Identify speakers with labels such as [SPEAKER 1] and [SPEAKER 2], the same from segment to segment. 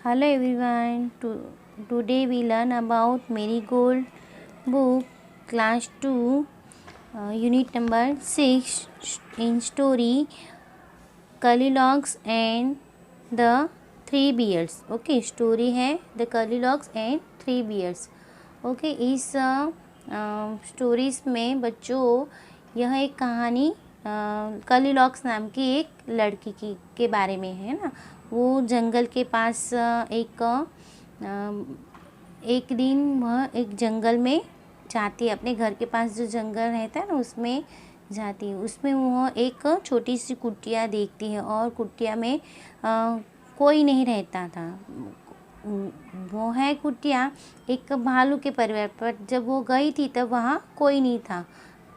[SPEAKER 1] Hello everyone. Today we learn about Marigold book, class 2, unit number 6 in story Goldilocks and the Three Bears. Okay, story है The Goldilocks and Three Bears. Okay, इस stories में बच्चों यह एक कहानी गोल्डिलॉक्स नाम की एक लड़की के बारे में है ना। वो जंगल के पास एक दिन वह एक जंगल में जाती है, अपने घर के पास जो जंगल रहता है ना उसमें जाती है। उसमें वह एक छोटी सी कुटिया देखती है और कुटिया में कोई नहीं रहता था। वो है कुटिया एक भालू के परिवार पर। जब वो गई थी तब वहाँ कोई नहीं था,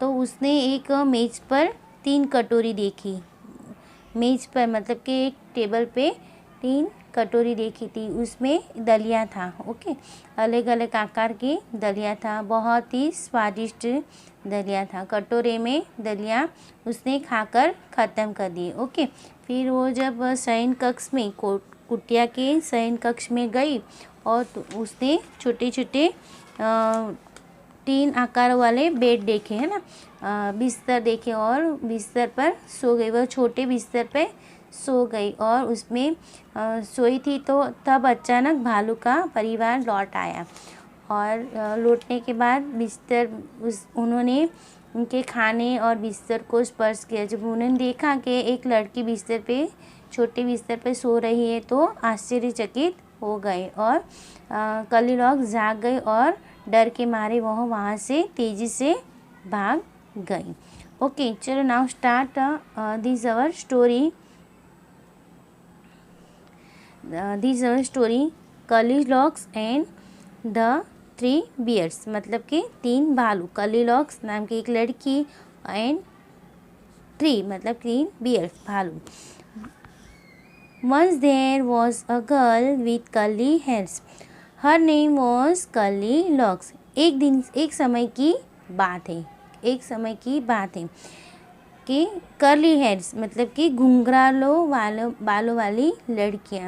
[SPEAKER 1] तो उसने एक मेज़ पर 3 कटोरी देखी। मेज़ पर मतलब कि एक टेबल पे 3 कटोरी देखी थी, उसमें दलिया था। ओके, अलग अलग आकार के दलिया था, बहुत ही स्वादिष्ट दलिया था। कटोरे में दलिया उसने खाकर ख़त्म कर दिए। ओके, फिर वो जब शयन कक्ष में कुटिया के शयन कक्ष में गई और उसने छोटे छोटे 3 आकार वाले बेड देखे है ना, बिस्तर देखे और बिस्तर पर सो गई। वह छोटे बिस्तर पे सो गई और उसमें सोई थी। तो तब अचानक भालू का परिवार लौट आया और लौटने के बाद उन्होंने उनके खाने और बिस्तर को स्पर्श किया। जब उन्होंने देखा कि एक लड़की छोटे बिस्तर पे सो रही है तो आश्चर्यचकित हो गए और गोल्डिलॉक्स जाग गई और डर के मारे वह वहाँ से तेज़ी से भाग गई। ओके, चलो now start this our story. Goldilocks and the 3 bears, मतलब कि 3 भालू। गोल्डिलॉक्स नाम की एक लड़की एंड 3 मतलब 3 बियर्स भालू। Once there was a girl with curly hairs. Her name was Goldilocks. एक समय की बात है कि कर्ली हेयर्स मतलब कि बालों वाली लड़की।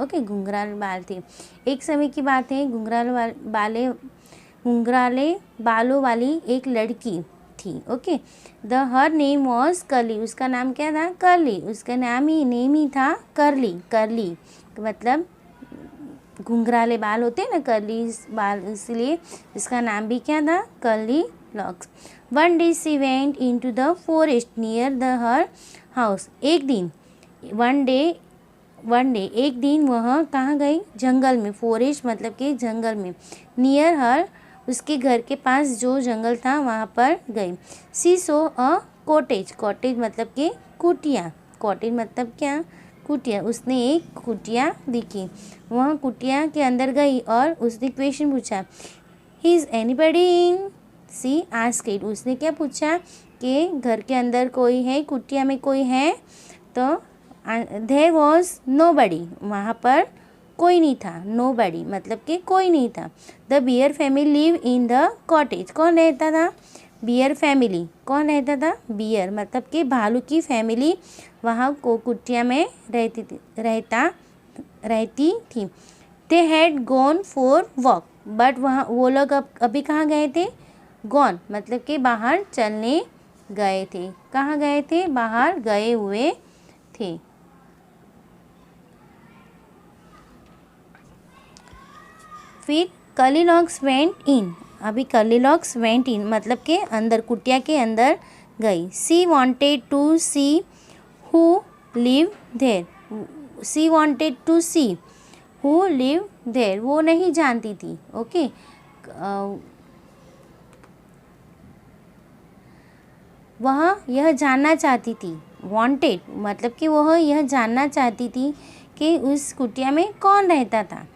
[SPEAKER 1] ओके, घुंघराले बाल थे। एक समय की बात है, घुंघराले बालों वाली एक लड़की थी। Okay, her name was curly. उसका नाम क्या था? कर्ली। उसका नेम ही था कर्ली मतलब घुंघराले बाल होते हैं ना, कर्ली बाल, इसलिए इसका नाम भी क्या था? Goldilocks. One day she went into the forest near her house. एक दिन वह कहाँ गई? जंगल में। फॉरेस्ट मतलब कि जंगल में। नियर हर उसके घर के पास जो जंगल था वहाँ पर गई। शी सो अ कॉटेज मतलब कि कुटिया। कॉटेज मतलब क्या? कुटिया। उसने एक कुटिया दिखी। वह कुटिया के अंदर गई और उसने क्वेश्चन पूछा, is anybody in? She asked. उसने क्या पूछा कि घर के अंदर कोई है, कुटिया में कोई है? तो देयर वॉज नोबडी, वहाँ पर कोई नहीं था। नोबडी मतलब कि कोई नहीं था। The bear family live in the cottage. कौन रहता था? Beer family. कौन रहता था? बियर मतलब कि भालू की फैमिली वहाँ कुटिया में रहती थी। They had gone for walk, but वो लोग अभी कहाँ गए थे? गॉन मतलब कि बाहर चलने गए थे। कहाँ गए थे? बाहर गए हुए थे। फिर गोल्डिलॉक्स वेंट इन। अभी गोल्डिलॉक्स वेंट इन मतलब के अंदर, कुटिया के अंदर गई। She wanted to see who live there. She wanted to see who live there. वो नहीं जानती थी। ओके, वह यह जानना चाहती थी। वांटेड मतलब कि वह यह जानना चाहती थी कि उस कुटिया में कौन रहता था।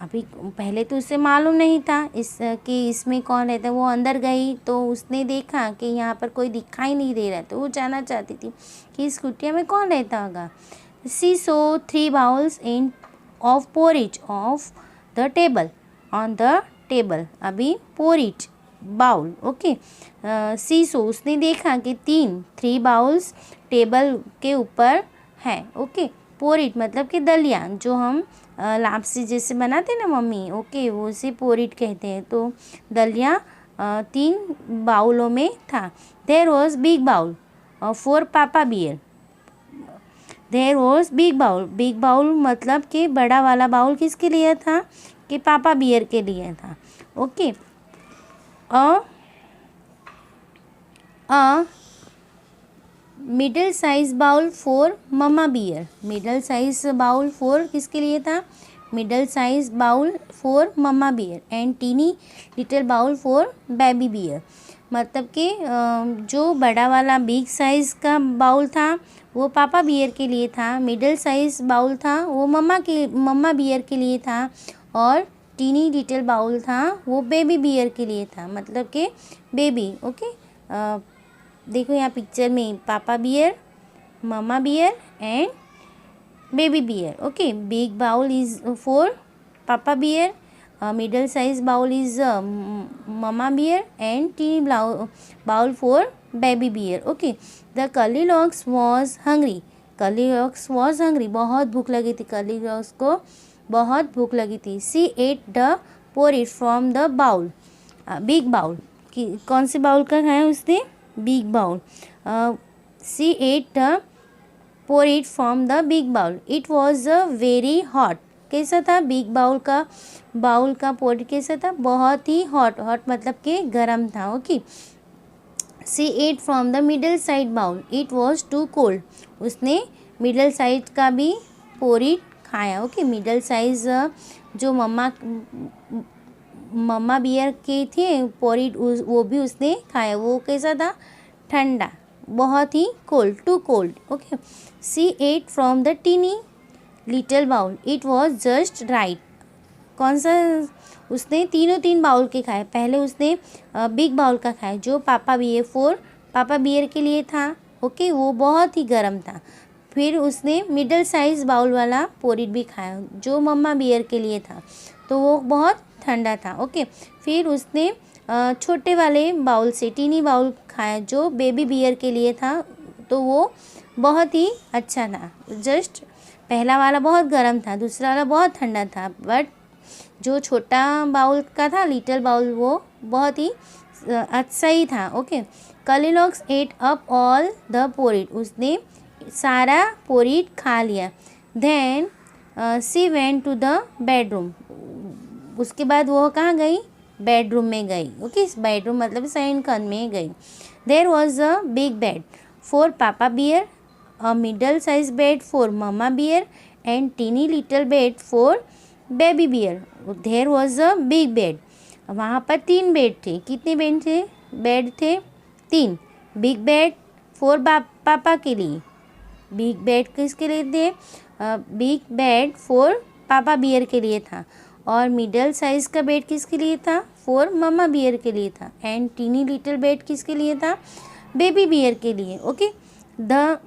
[SPEAKER 1] अभी पहले तो उसे मालूम नहीं था कि इसमें कौन रहता है। वो अंदर गई तो उसने देखा कि यहाँ पर कोई दिखाई नहीं दे रहा, तो वो जानना चाहती थी कि इस कुटिया में कौन रहता होगा। She so 3 bowls in of porridge of the table on the table. अभी porridge bowl. Okay, she so उसने देखा कि 3 बाउल्स टेबल के ऊपर है। ओके, पोरिट मतलब कि दलिया, जो हम लापसी जैसे बनाते हैं ना मम्मी, ओके, वो उसे पोरिट कहते हैं। तो दलिया 3 बाउलों में था। There was big bowl for papa bear. There was big bowl, big bowl मतलब कि बड़ा वाला बाउल किसके लिए था, कि पापा बियर के लिए था। Okay, a middle size bowl for mama bear. Middle size bowl for किसके लिए था, middle size bowl for mama bear and tiny little bowl for baby bear. मतलब कि जो बड़ा वाला बिग साइज़ का बाउल था वो पापा बियर के लिए था, मिडिल साइज़ बाउल था वो मम्मा बियर के लिए था, और टीनी लिटिल बाउल था वो बेबी बियर के लिए था, मतलब कि बेबी। ओके, देखो यहाँ पिक्चर में papa bear, mama bear and baby bear. Okay, big bowl is for papa bear, middle size bowl is mama bear and teeny bowl for baby bear. Okay, the Goldilocks was hungry. Goldilocks was hungry, बहुत भूख लगी थी, Goldilocks को बहुत भूख लगी थी। She ate the porridge from the bowl, big bowl। कौन से बाउल का खाया उसने, big bowl. She ate the porridge from the big bowl. It was very hot। कैसा था बिग बाउल का पोरिट कैसा था, बहुत ही हॉट, हॉट मतलब कि गर्म था। Okay, She ate from the middle side bowl. It was too cold। उसने मिडल साइज का भी पोरिट खाया। ओके, मिडल साइज जो मम्मा बियर के थे पोरिट, वो भी उसने खाया। वो कैसा था, ठंडा, बहुत ही cold, too cold. Okay, she ate from the tiny little bowl. It was just right. कौन सा, उसने तीन बाउल के खाए। पहले उसने बिग बाउल का खाया जो पापा बियर के लिए था। ओके, वो बहुत ही गर्म था। फिर उसने मिडल साइज बाउल वाला पोरिट भी खाया जो मम्मा बियर के लिए था, तो वो बहुत ठंडा था। ओके, फिर उसने छोटे वाले बाउल से टीनी बाउल खाया जो बेबी बियर के लिए था, तो वो बहुत ही अच्छा था। जस्ट पहला वाला बहुत गर्म था, दूसरा वाला बहुत ठंडा था, बट जो छोटा बाउल का था लिटिल बाउल, वो बहुत ही अच्छा ही था। Okay, Goldilocks ate up all the porridge. उसने सारा पोरिट खा लिया। Then she went to the bedroom. उसके बाद वो कहाँ गई, बेडरूम में गई। ओके, बेडरूम मतलब शयन खंड में गई। There was a big bed for papa bear, a middle size bed for mama bear and tiny little bed for baby bear. There was a big bed. वहाँ पर 3 बेड थे। कितने बेड थे, 3। बिग बेड फॉर पापा के लिए, big bed किसके लिए थे, big bed for papa beer के लिए था, और मिडल साइज़ का बेड किसके लिए था, फॉर मम्मा बियर के लिए था, एंड टीनी लिटिल बेड किसके लिए था, बेबी बियर के लिए। Okay, the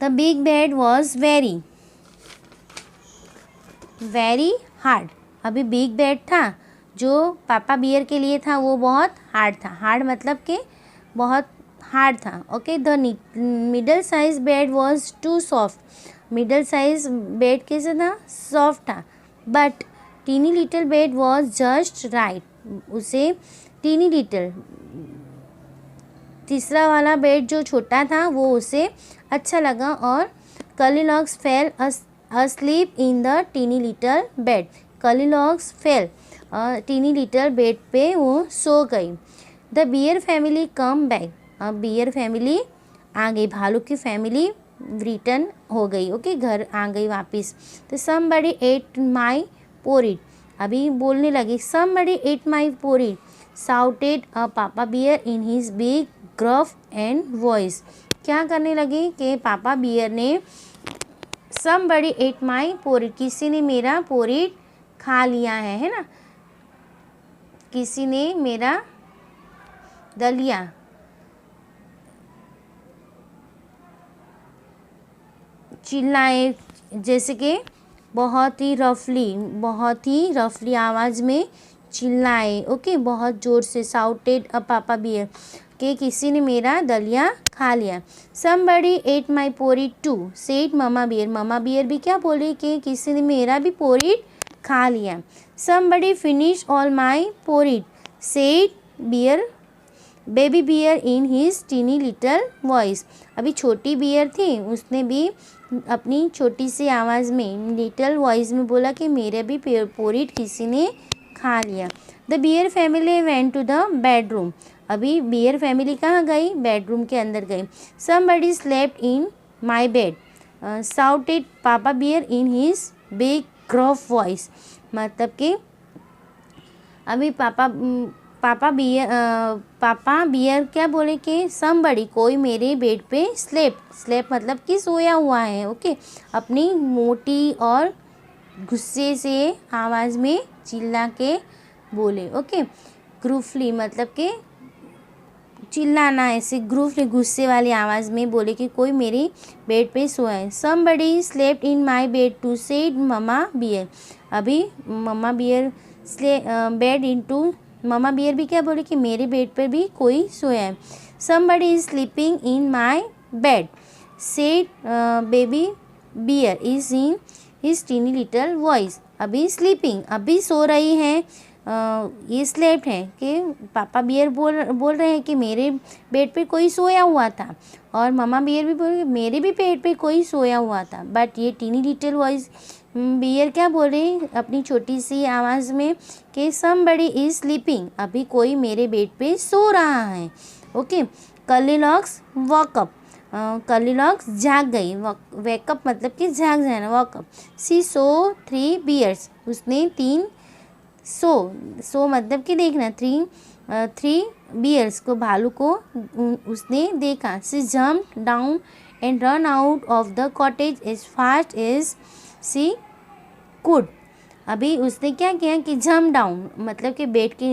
[SPEAKER 1] big bed was very hard. अभी बिग बेड था जो पापा बियर के लिए था, वो बहुत हार्ड था। हार्ड मतलब कि बहुत हार्ड था। Okay, the middle size bed was too soft. Middle size bed कैसे था, सॉफ्ट था, but teeny little bed was just right. उसे टीनी लिटिल, तीसरा वाला बेड जो छोटा था, वो उसे अच्छा लगा, और Goldilocks fell asleep in the teeny little bed। Goldilocks fell teeny little bed पे वो सो गई। The bear family come back. अब बियर फैमिली आ गई, भालू की फैमिली रिटर्न हो गई। ओके, घर आ गई वापस। तो somebody ate my porridge। अभी बोलने लगी, somebody ate my porridge, shouted a papa bear in his big gruff and voice। क्या करने लगी कि पापा बियर ने somebody ate my porridge, किसी ने मेरा पोरिट खा लिया है ना, किसी ने मेरा दलिया, चिल्लाए, जैसे कि बहुत ही रफली आवाज़ में चिल्लाए, ओके, बहुत ज़ोर से। साउटेड अ पापा बियर, कि किसी ने मेरा दलिया खा लिया। Somebody ate my porridge too, said mama bear, mama bear भी क्या बोले कि किसी ने मेरा भी पोरिट खा लिया। Somebody finish all my porridge, said bear baby bear in his tiny little voice. अभी छोटी बियर थी, उसने भी अपनी छोटी सी आवाज़ में, लिटल वॉइस में बोला कि मेरे भी पोरिट किसी ने खा लिया। The bear family went to the bedroom, अभी बियर फैमिली कहाँ गई? बेडरूम के अंदर गई। Somebody slept in my bed, shouted papa bear in his big gruff voice, मतलब कि अभी पापा बियर क्या बोले कि समबडी, कोई मेरे बेड पे स्लेप मतलब कि सोया हुआ है, ओके, अपनी मोटी और गुस्से से आवाज़ में चिल्ला के बोले, ओके। ग्रूफली मतलब कि चिल्लाना, ऐसे ग्रूफली गुस्से वाली आवाज़ में बोले कि कोई मेरी बेड पे सोया है। Somebody slept in my bed too, said mama bear, अभी mama bear bed into, mama bear भी क्या बोले कि मेरे बेड पर भी कोई सोया है। Somebody is sleeping in my bed, said baby bear is in his tiny little voice, अभी स्लीपिंग, अभी सो रही है, ये स्लेप्ट है कि पापा बियर बोल रहे हैं कि मेरे बेड पे कोई सोया हुआ था, और ममा बियर भी बोल रहे मेरे भी बेड पे कोई सोया हुआ था। बट ये टीनी लिटिल वॉइस बियर क्या बोल रहे अपनी छोटी सी आवाज़ में कि समबडी इज स्लीपिंग, अभी कोई मेरे बेड पे सो रहा है, ओके। कर्लीलॉक्स वॉकअप, कर्लीलॉक्स जाग गई, वेकअप मतलब कि जाग जाना, वॉकअप। सी सो 3 बियर्स, उसने 3 सो मतलब कि देखना, 3 बियर्स को, भालू को उसने देखा। She jump down and run out of the cottage as fast as she could, अभी उसने क्या किया कि जम्प डाउन मतलब कि बेड के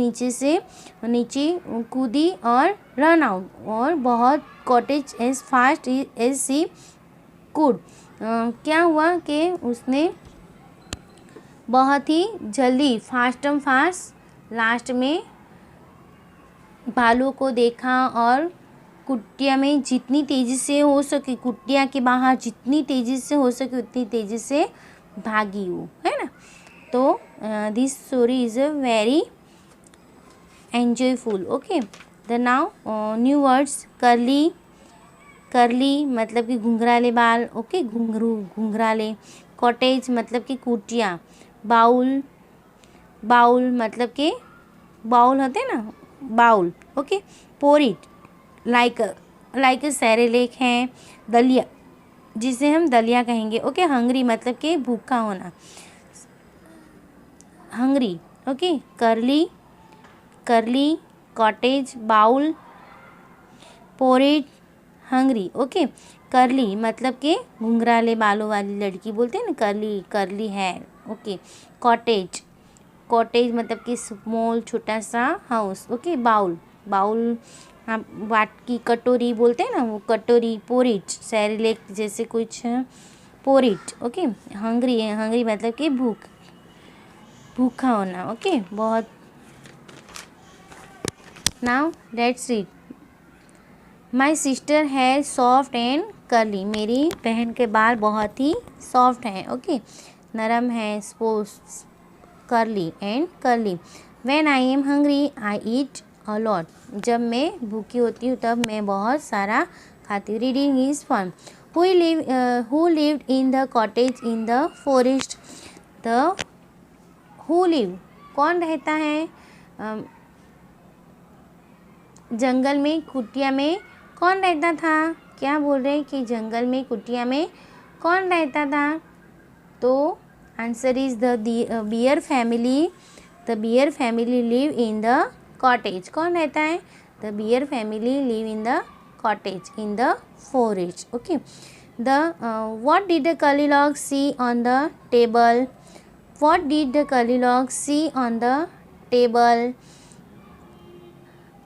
[SPEAKER 1] नीचे कूदी, और रन आउट, और बहुत, cottage as fast as she could, क्या हुआ कि उसने बहुत ही जल्दी, फास्ट लास्ट में भालू को देखा, और कुटिया में जितनी तेज़ी से हो सके, कुटिया के बाहर जितनी तेज़ी से हो सके उतनी तेज़ी से भागी वो, है ना। तो this story is a very enjoyful, okay. The now new words, करली मतलब कि घुंघराले बाल, ओके, घुंघराले। कॉटेज मतलब कि कुटिया। बाउल मतलब कि बाउल होते हैं ना, बाउल, ओके। पोरिट लाइक सेरेलेक है, दलिया जिसे हम दलिया कहेंगे, ओके। हंगरी मतलब कि भूखा होना, हंगरी, ओके। करली कॉटेज, बाउल, पोरिट, हंगरी, ओके। करली मतलब कि घुंघराले बालों वाली लड़की बोलते हैं ना, करली है, ओके। कॉटेज मतलब कि स्मॉल, छोटा सा हाउस, ओके। बाउल हाँ, वाट की कटोरी बोलते हैं ना, वो कटोरी। पोरिट सेरेलेक जैसे कुछ, पोरिट, ओके। हंगरी मतलब कि भूखा होना, ओके, बहुत। Now let's read. My sister है सॉफ्ट एंड कर्ली, मेरी बहन के बाल बहुत ही सॉफ्ट हैं, ओके, नरम है, sports, curly and curly. When I am hungry I eat a lot, जब मैं भूखी होती हूँ तब मैं बहुत सारा खाती हूँ। Reading is fun. Who lived in the cottage in the forest, the who live, कौन रहता है जंगल में, कुटिया में कौन रहता था? क्या बोल रहे हैं कि जंगल में, कुटिया में कौन रहता था? तो answer is the bear family. The bear family live in the cottage, कौन रहता है? The bear family live in the cottage in the forest, okay. The what did the Goldilocks see on the table? What did the Goldilocks see on the table?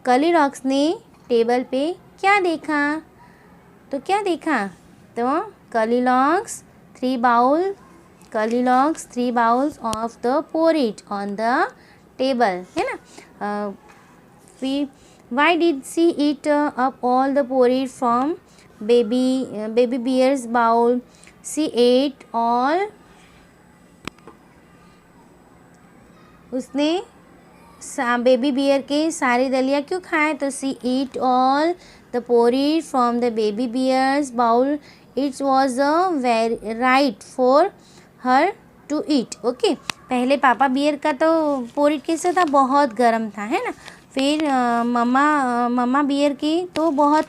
[SPEAKER 1] Goldilocks ने table पे क्या देखा? तो क्या देखा? तो Goldilocks three bowls of the porridge on the table, है ना। फिर why did she eat up all the porridge from baby bear's bowl? She ate all, उसने बेबी बियर के सारे दलिया क्यों खाए? तो she eat all the porridge from the baby bear's bowl, it was a very right for her to eat. Okay, पहले papa beer का तो पोरिज कैसा था, बहुत गर्म था, है ना। फिर मम्मा बियर की तो बहुत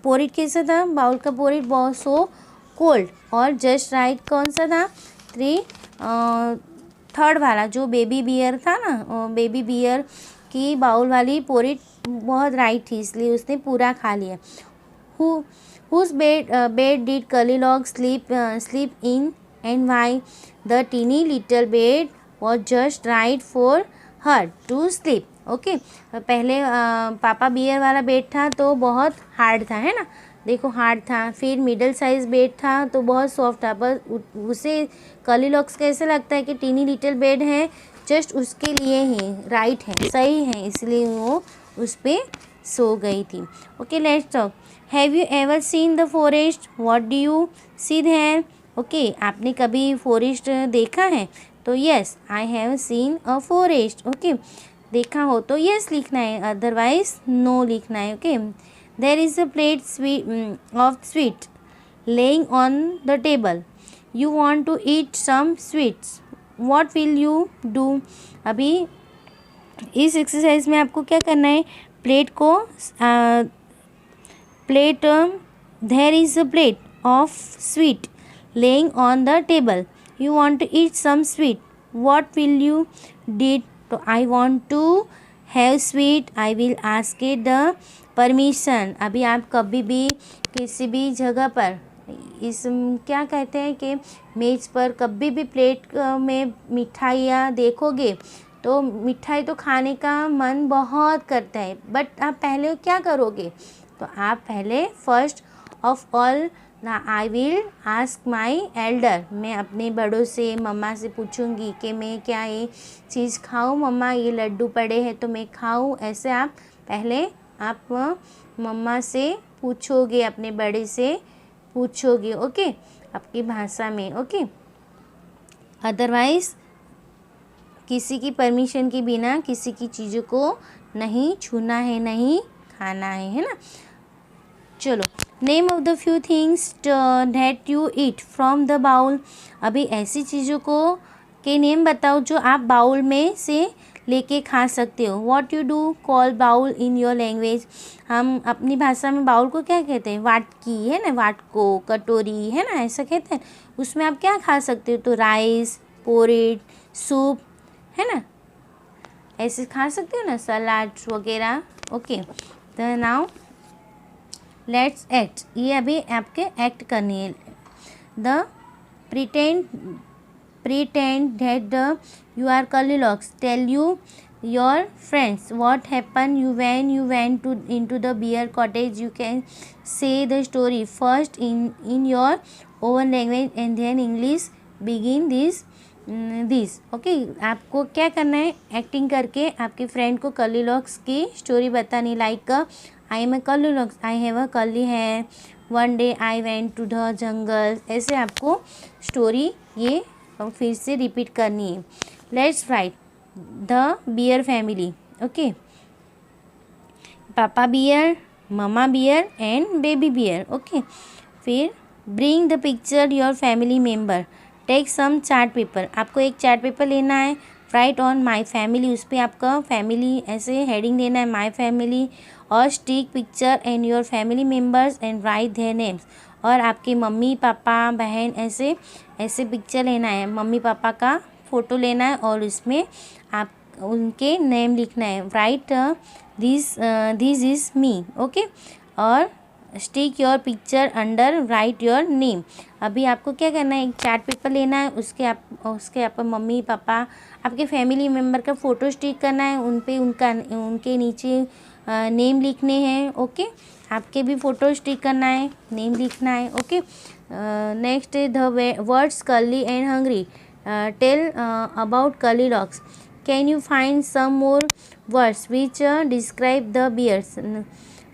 [SPEAKER 1] पोरिज कैसा था, बाउल का पोरिज बहुत सो कोल्ड। और जस्ट राइट कौन सा था? थर्ड वाला जो बेबी बियर था ना, बेबी बियर की बाउल वाली पोरिज बहुत राइट थी, इसलिए उसने पूरा खा लिया। Whose bed did Goldilocks sleep in, and why? The teeny little bed was just right for her to sleep. Okay, पहले पापा बियर वाला बेड था तो बहुत हार्ड था, है ना, देखो हार्ड था। फिर मिडल साइज बेड था तो बहुत सॉफ्ट था, पर उसे गोल्डिलॉक्स कैसे लगता है कि टीनी लिटिल बेड है, जस्ट उसके लिए ही राइट है, सही है, इसलिए वो उस पर सो गई थी। Okay, let's talk. Have you ever seen the forest? What do you see there? Okay, आपने कभी फॉरेस्ट देखा है? तो yes, I have seen a forest. Okay, देखा हो तो यस लिखना है, अदरवाइज नो लिखना है। Okay, there is a plate of sweet laying on the table, you want to eat some sweets, what will you do? अभी इस exercise में आपको क्या करना है, प्लेट को plate there is a plate of sweet laying on the table, you want to eat some sweet, what will you did? तो I want to have sweet, I will ask it the permission. अभी आप कभी भी किसी भी जगह पर इस क्या कहते हैं कि मेज़ पर कभी भी प्लेट में मिठाइयाँ देखोगे तो मिठाई तो खाने का मन बहुत करता है, बट आप पहले क्या करोगे? तो आप पहले फर्स्ट ऑफ ऑल ना, आई विल आस्क माई एल्डर, मैं अपने बड़ों से मम्मा से पूछूंगी कि मैं क्या ये चीज़ खाऊं, मम्मा ये लड्डू पड़े हैं तो मैं खाऊं। ऐसे आप पहले आप मम्मा से पूछोगे, अपने बड़े से पूछोगे, ओके, आपकी भाषा में। ओके, अदरवाइज़ किसी की परमिशन के बिना किसी की चीज़ों को नहीं छूना है, नहीं खाना है ना। चलो, name of the few things that you eat from the bowl. अभी ऐसी चीज़ों को के नेम बताओ जो आप बाउल में से लेके खा सकते हो। What you do call bowl in your language? हम अपनी भाषा में बाउल को क्या कहते हैं? वाटकी, है ना, वाटको, कटोरी, है ना, ऐसा कहते हैं। उसमें आप क्या खा सकते हो? तो राइस, पोरिज, सूप, है ना, ऐसे खा सकते हो ना, सलाद वगैरह। ओके, तो नाउ लेट्स एक्ट। ये अभी आपके एक्ट करनी है। The pretend that you are Goldilocks. Tell your friends what happened when you went into the bear cottage. You can say the story first in your own language and then English. Begin this. Okay, आपको क्या करना है, acting करके आपके friend को गोल्डिलॉक्स की story बतानी। Like I am a Goldilocks, I have a curly hair, one day I went to the jungle. ऐसे आपको स्टोरी ये फिर से रिपीट करनी है। Let's write the bear family. Okay, papa bear, mama bear and baby bear. Okay, फिर bring the picture your family member, take some chart paper. आपको एक चार्ट पेपर लेना है, राइट ऑन माई फैमिली, उस पर आपका फैमिली ऐसे heading देना है, माई फैमिली, और stick picture and your family members and right their names. और आपके मम्मी पापा बहन ऐसे ऐसे पिक्चर लेना है, मम्मी पापा का फ़ोटो लेना है और उसमें आप उनके नेम लिखना है। Write this is me. Okay, और stick your picture under write your name. अभी आपको क्या करना है, एक चार्ट पेपर लेना है, उसके आप मम्मी पापा आपके फैमिली मेम्बर का फ़ोटो स्टिक करना है, उनके नीचे नेम लिखने हैं। ओके, आपके भी फ़ोटो स्टिक करना है, नेम लिखना है। Okay, next the words curly and hungry tell about Goldilocks. Can you find some more words which describe the bears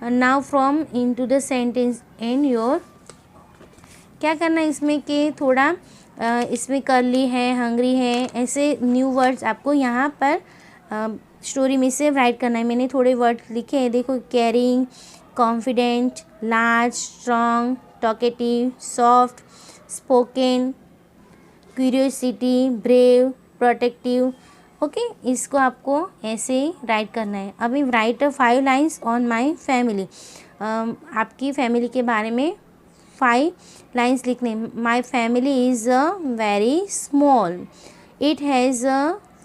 [SPEAKER 1] now from in to the sentence in your. क्या करना है इसमें कि थोड़ा इसमें कर्ली है, हंग्री है, ऐसे न्यू वर्ड्स आपको यहाँ पर स्टोरी में से राइट करना है। मैंने थोड़े वर्ड लिखे हैं, देखो, carrying, confident, large, strong, talkative, soft, spoken, curiosity, brave, protective. Okay, इसको आपको ऐसे राइट करना है। अभी right 5 lines on my family, आपकी फैमिली के बारे में 5 लाइन्स लिखने। My family is very small, it has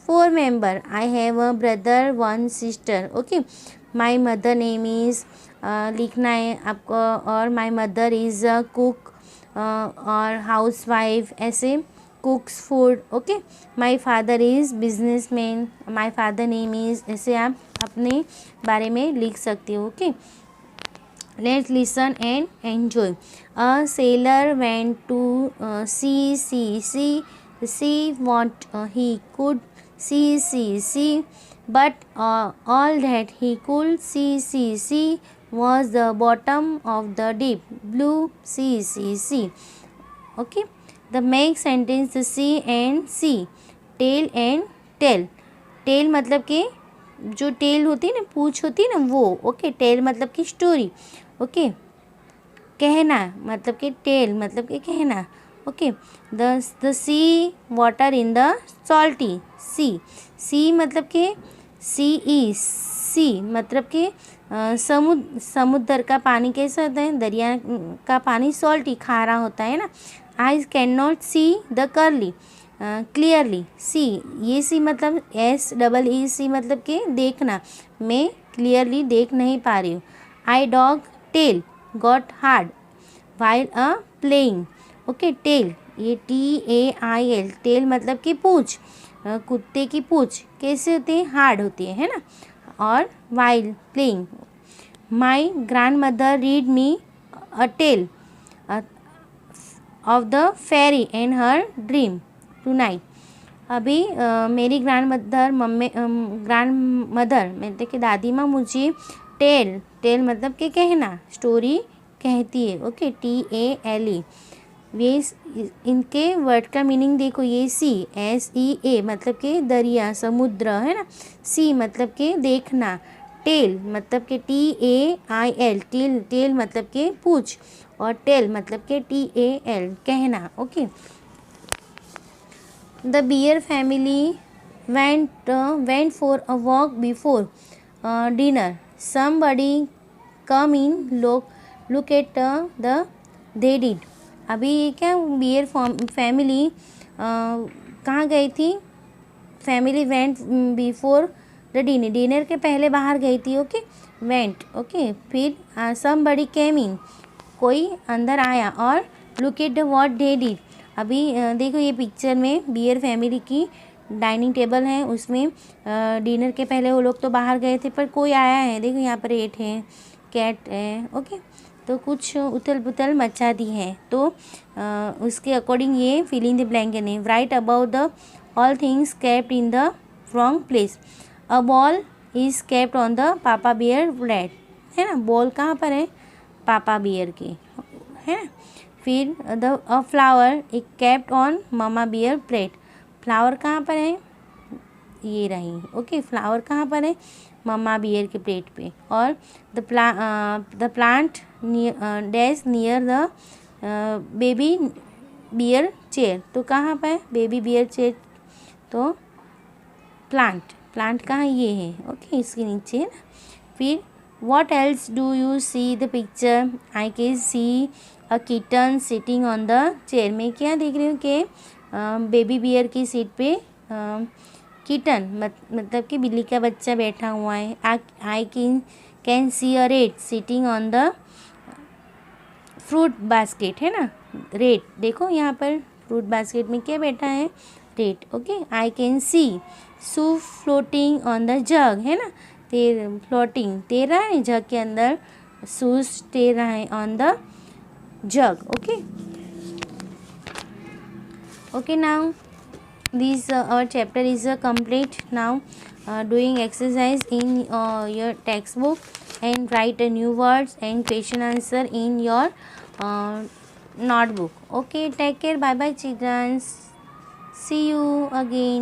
[SPEAKER 1] 4 member, I have a brother 1 sister. Okay, my mother name is लिखना है आपको, और my mother is a cook और हाउस वाइफ, ऐसे कुक्स food. Okay, my father is business man, my father name is, ऐसे आप अपने बारे में लिख सकते हो। Okay, let's listen and enjoy. A sailor went to see what he could see, but all that he could see was the bottom of the deep blue sea. Okay, the make sentence see and see, tell and tell. Tell मतलब कि जो tell होती है ना, पूछ होती है ना, वो। ओके, टेल मतलब कि स्टोरी। ओके, कहना मतलब कि टेल मतलब कि कहना। Okay, the sea water in the salty sea मतलब कि सी मतलब कि समुद्र का पानी कैसा होता है, दरिया का पानी सॉल्टी, खारा होता है ना। I can not see the curly clearly, sea, ये सी मतलब SEE मतलब कि देखना, मैं क्लियरली देख नहीं पा रही हूँ। I dog tail got hurt while playing. Okay, tail, ये TAIL, टेल मतलब कि पूछ, कुत्ते की पूछ कैसे होती है, हार्ड होती है ना। और while playing, my grandmother read me a tale of the fairy and her dream tonight. अभी मेरी ग्रैंड मदर मतलब कि दादी माँ मुझे टेल मतलब कि कहना, स्टोरी कहती है। Okay, TALE। ये इनके वर्ड का मीनिंग देखो, ये SEA मतलब कि दरिया, समुद्र है ना। सी मतलब कि देखना, टेल मतलब कि TAIL, टेल मतलब कि पूछ, और टेल मतलब कि TAL, कहना। Okay, The bear family went for a walk before dinner. Somebody come in, look at they did. अभी ये क्या, बियर फैमिली कहाँ गई थी, family went before the dinner के पहले बाहर गई थी। Okay, went. ओके, फिर समबडी केम इन, कोई अंदर आया, और look at what they did. अभी देखो, ये पिक्चर में बियर फैमिली की डाइनिंग टेबल है, उसमें डिनर के पहले वो लोग तो बाहर गए थे, पर कोई आया है। देखो यहाँ पर एट है, कैट है। ओके, तो कुछ उथल पुथल मचा दी है, तो उसके अकॉर्डिंग ये फिल इन द ब्लैंकेट है। Right about the all things kept in the wrong place. A ball is kept on the पापा बियर प्लेट, है ना। बॉल कहाँ पर है, पापा बियर की, है ना। फिर a flower is kept on mama bear plate. Flower कहाँ पर है, ये रही। ओके, फ्लावर कहाँ पर है, मम्मा बियर के प्लेट पे। और the plant dash near the baby bear chair, तो कहाँ पर है बेबी बियर चेयर, तो प्लांट कहाँ, ये है। ओके, इसके नीचे है ना। फिर what else do you see the picture? I can see a kitten sitting on the chair. मैं क्या देख रही हूँ कि बेबी बियर की सीट पे किटन मतलब कि बिल्ली का बच्चा बैठा हुआ है। I can see a rate sitting on the fruit basket, है ना। रेट देखो यहाँ पर फ्रूट बास्केट में क्या बैठा है, rate. Okay, I can see soup floating on the जग, है ना। फ्लोटिंग तैर रहा है जग के अंदर, सूस तैर रहा है on the jug. Okay, okay, now This our chapter is complete now. Doing exercise in your textbook and write new words and question answer in your uh, notebook. Okay, take care. Bye bye, children. See you again.